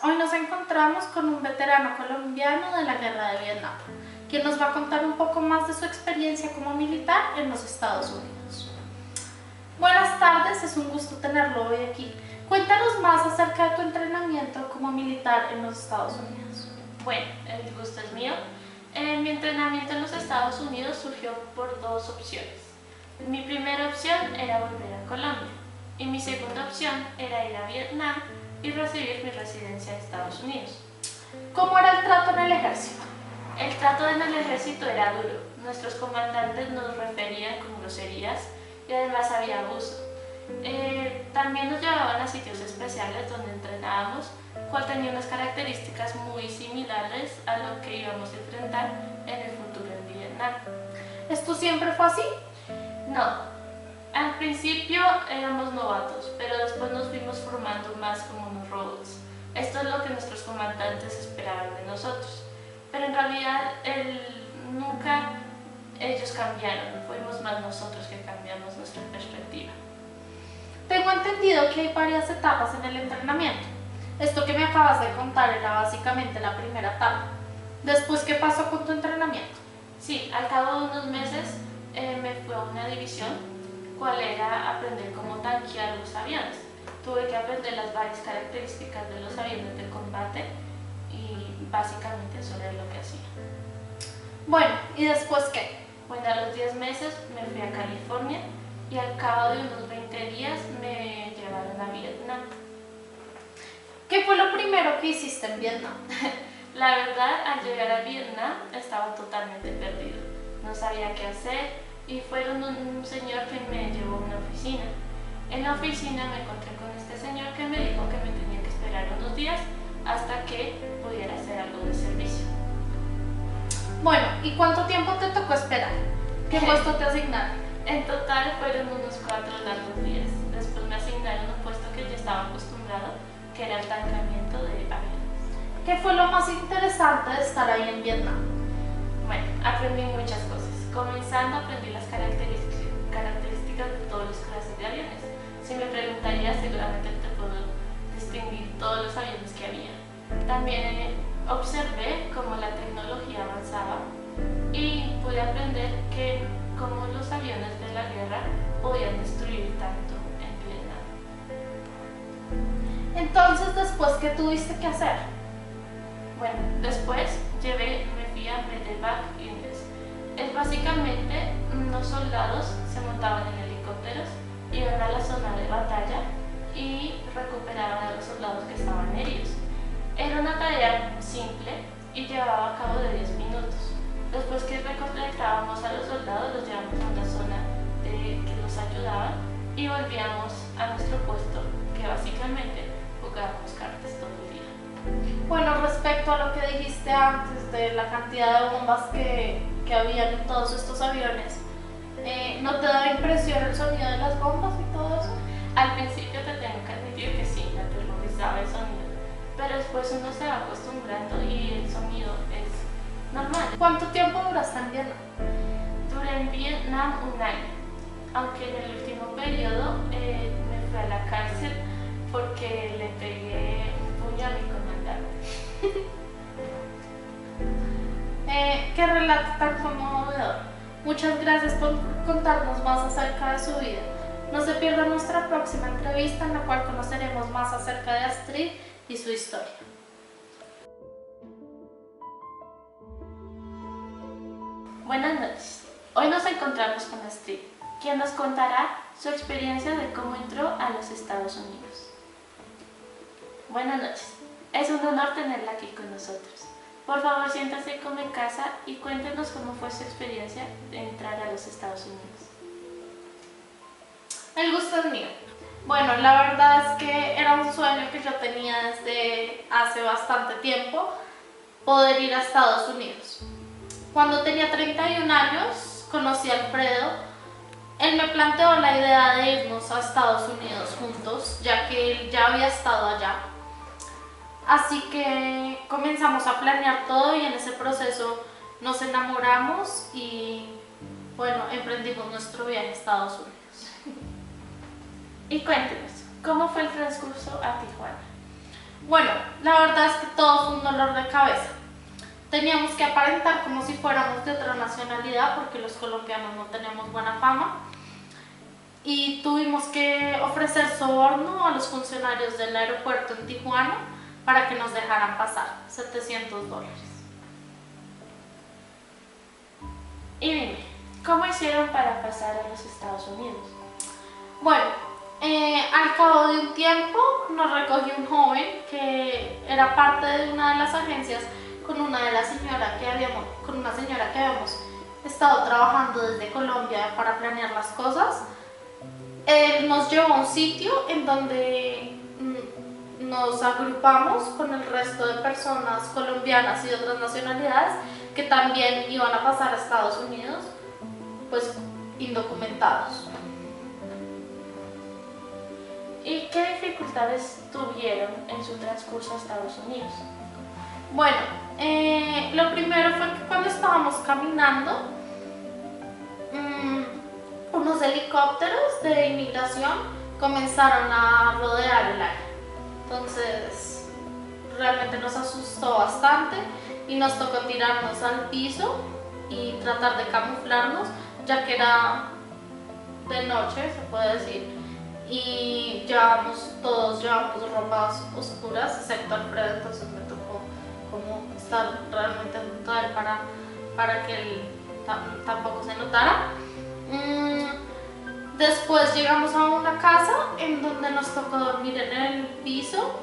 Hoy nos encontramos con un veterano colombiano de la Guerra de Vietnam, quien nos va a contar un poco más de su experiencia como militar en los Estados Unidos. Buenas tardes, es un gusto tenerlo hoy aquí. Cuéntanos más acerca de tu entrenamiento como militar en los Estados Unidos. Bueno, el gusto es mío. Mi entrenamiento en los Estados Unidos surgió por dos opciones. Mi primera opción era volver a Colombia y mi segunda opción era ir a Vietnam y recibir mi residencia en Estados Unidos. ¿Cómo era el trato en el ejército? El trato en el ejército era duro. Nuestros comandantes nos referían con groserías y además había abuso. También nos llevaban a sitios especiales donde entrenábamos, cual tenía unas características muy similares a lo que íbamos a enfrentar en el futuro en Vietnam. ¿Esto siempre fue así? No. Al principio éramos novatos, pero después nos fuimos formando más como unos robots. Esto es lo que nuestros comandantes esperaban de nosotros. Pero en realidad nunca ellos cambiaron, fuimos más nosotros que cambiamos nuestra perspectiva. Tengo entendido que hay varias etapas en el entrenamiento. Esto que me acabas de contar era básicamente la primera etapa. Después, ¿qué pasó con tu entrenamiento? Sí, al cabo de unos meses me fui a una división, cual era aprender cómo tanquear los aviones. Tuve que aprender las varias características de los aviones de combate y básicamente eso era lo que hacía. Bueno, ¿y después qué? Bueno, a los 10 meses me fui a California y al cabo de unos 20 días me llevaron a Vietnam. ¿Qué fue lo primero que hiciste en Vietnam? La verdad, al llegar a Vietnam estaba totalmente perdido. No sabía qué hacer y fueron un señor que me llevó a una oficina. En la oficina me encontré con este señor que me dijo que me tenía que esperar unos días hasta que pudiera hacer algo de servicio. Bueno, ¿y cuánto tiempo te tocó esperar? ¿Qué puesto te asignaron? En total fueron unos 4 largos días. Después me asignaron un puesto que yo estaba acostumbrado, que era el tancamiento de aviones. ¿Qué fue lo más interesante de estar ahí en Vietnam? Bueno, aprendí muchas cosas. Comenzando aprendí las características de todas las clases de aviones. Si me preguntarías, seguramente te puedo distinguir todos los aviones que había. También observé cómo la tecnología avanzaba y pude aprender cómo los aviones de la guerra podían destruir tanto en Vietnam. Entonces, ¿después qué tuviste que hacer? Bueno, después me fui a Medevac Indes. Básicamente, unos soldados se montaban en helicópteros, iban a la zona de batalla y recuperaban a los soldados que estaban heridos. Era una tarea simple y llevaba a cabo de 10 minutos. Después que recolectábamos a los soldados, los llevamos a una zona que los ayudaba y volvíamos a nuestro puesto, que básicamente jugábamos cartas todo el día. Bueno, respecto a lo que dijiste antes de la cantidad de bombas que habían en todos estos aviones, ¿no te da impresión el sonido de las bombas y todo eso? Al principio te tengo que admitir que sí, me aterrorizaba el sonido, pero después uno se va acostumbrando y el sonido es normal. ¿Cuánto tiempo duraste en Vietnam? Duré en Vietnam un año, aunque en el último periodo me fui a la cárcel porque le pegué un puño a mi comandante. Qué relato tan conmovedor. Muchas gracias por contarnos más acerca de su vida. No se pierda nuestra próxima entrevista en la cual conoceremos más acerca de Astrid y su historia. Buenas noches. Hoy nos encontramos con Astrid, quien nos contará su experiencia de cómo entró a los Estados Unidos. Buenas noches. Es un honor tenerla aquí con nosotros. Por favor, siéntase como en casa y cuéntenos cómo fue su experiencia de entrar a los Estados Unidos. El gusto es mío. Bueno, la verdad es que era un sueño que yo tenía desde hace bastante tiempo, poder ir a Estados Unidos. Cuando tenía 31 años, conocí a Alfredo. Él me planteó la idea de irnos a Estados Unidos juntos, ya que él ya había estado allá. Así que comenzamos a planear todo y en ese proceso nos enamoramos y bueno, emprendimos nuestro viaje a Estados Unidos. Y cuéntenos, ¿cómo fue el transcurso a Tijuana? Bueno, la verdad es que todo fue un dolor de cabeza. Teníamos que aparentar como si fuéramos de otra nacionalidad porque los colombianos no tenemos buena fama. Y tuvimos que ofrecer soborno a los funcionarios del aeropuerto en Tijuana para que nos dejaran pasar, $700. Y dime, ¿cómo hicieron para pasar a los Estados Unidos? Bueno, al cabo de un tiempo nos recogió un joven que era parte de una de las agencias con una señora que habíamos estado trabajando desde Colombia para planear las cosas. Él nos llevó a un sitio en donde nos agrupamos con el resto de personas colombianas y de otras nacionalidades que también iban a pasar a Estados Unidos, pues indocumentados. ¿Y qué dificultades tuvieron en su transcurso a Estados Unidos? Bueno, lo primero fue que cuando estábamos caminando, unos helicópteros de inmigración comenzaron a rodear el área. Entonces, realmente nos asustó bastante y nos tocó tirarnos al piso y tratar de camuflarnos, ya que era de noche, se puede decir, y todos llevábamos ropas oscuras, excepto Alfredo, entonces me tocó como estar realmente junto a él para que él tampoco se notara. Después llegamos a una casa en donde nos tocó dormir en el piso,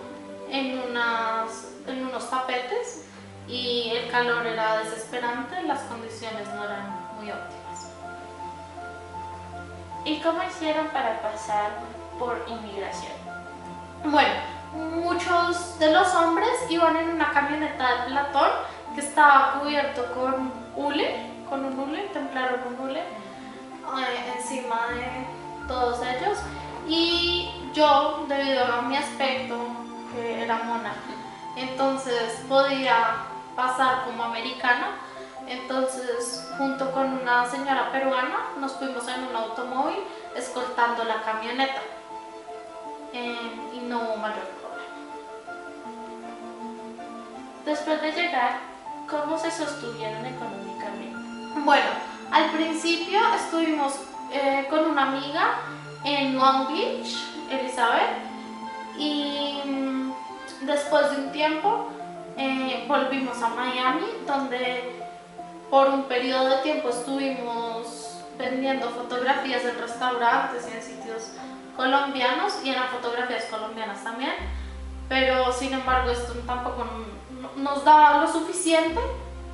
en unos tapetes, y el calor era desesperante, las condiciones no eran muy óptimas. ¿Y cómo hicieron para pasar por inmigración? Bueno, muchos de los hombres iban en una camioneta de platón que estaba cubierto con un hule, templaron un hule encima de todos ellos, y yo, debido a mi aspecto, que era mona, entonces podía pasar como americana. Entonces, junto con una señora peruana, nos fuimos en un automóvil escoltando la camioneta y no hubo mayor problema. Después de llegar, ¿cómo se sostuvieron económicamente? Bueno, al principio estuvimos con una amiga en Long Beach, Elizabeth, y después de un tiempo volvimos a Miami, donde por un periodo de tiempo estuvimos vendiendo fotografías en restaurantes y en sitios colombianos, y eran fotografías colombianas también, pero sin embargo esto tampoco nos daba lo suficiente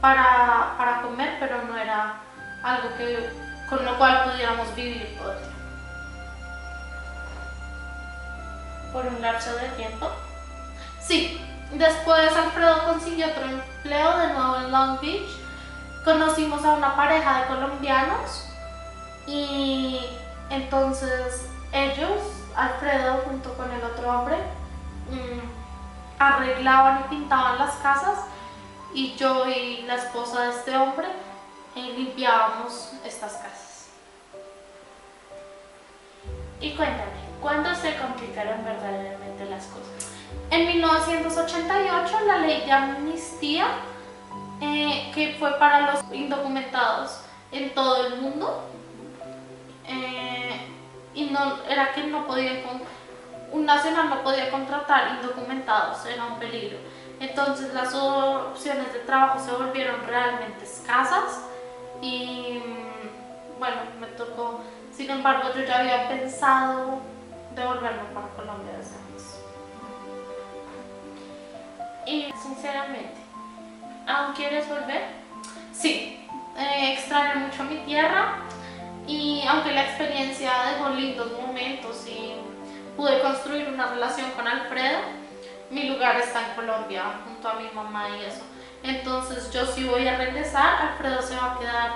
para comer, pero no era algo con lo cual pudiéramos vivir todo el tiempo. ¿Por un lapso de tiempo? Sí, después Alfredo consiguió otro empleo de nuevo en Long Beach. Conocimos a una pareja de colombianos y entonces ellos, Alfredo junto con el otro hombre, arreglaban y pintaban las casas, y yo y la esposa de este hombre limpiábamos estas casas. Y cuéntame, ¿cuándo se complicaron verdaderamente las cosas? En 1988 la ley de amnistía, que fue para los indocumentados en todo el mundo, y era que un nacional no podía contratar indocumentados, era un peligro. Entonces las opciones de trabajo se volvieron realmente escasas y bueno, me tocó. Sin embargo, yo ya había pensado devolverme para Colombia desde antes. Y sinceramente, ¿aún quieres volver? Sí, extraño mucho mi tierra, y aunque la experiencia dejó lindos momentos y pude construir una relación con Alfredo, mi lugar está en Colombia junto a mi mamá y eso. Entonces yo sí voy a regresar, Alfredo se va a quedar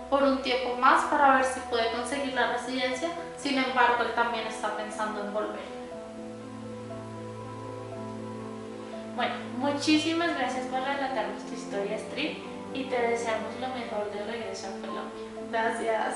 por un tiempo más para ver si puede conseguir la residencia. Sin embargo, él también está pensando en volver. Bueno, muchísimas gracias por relatarnos tu historia, Astrid, y te deseamos lo mejor de regreso a Colombia. Gracias.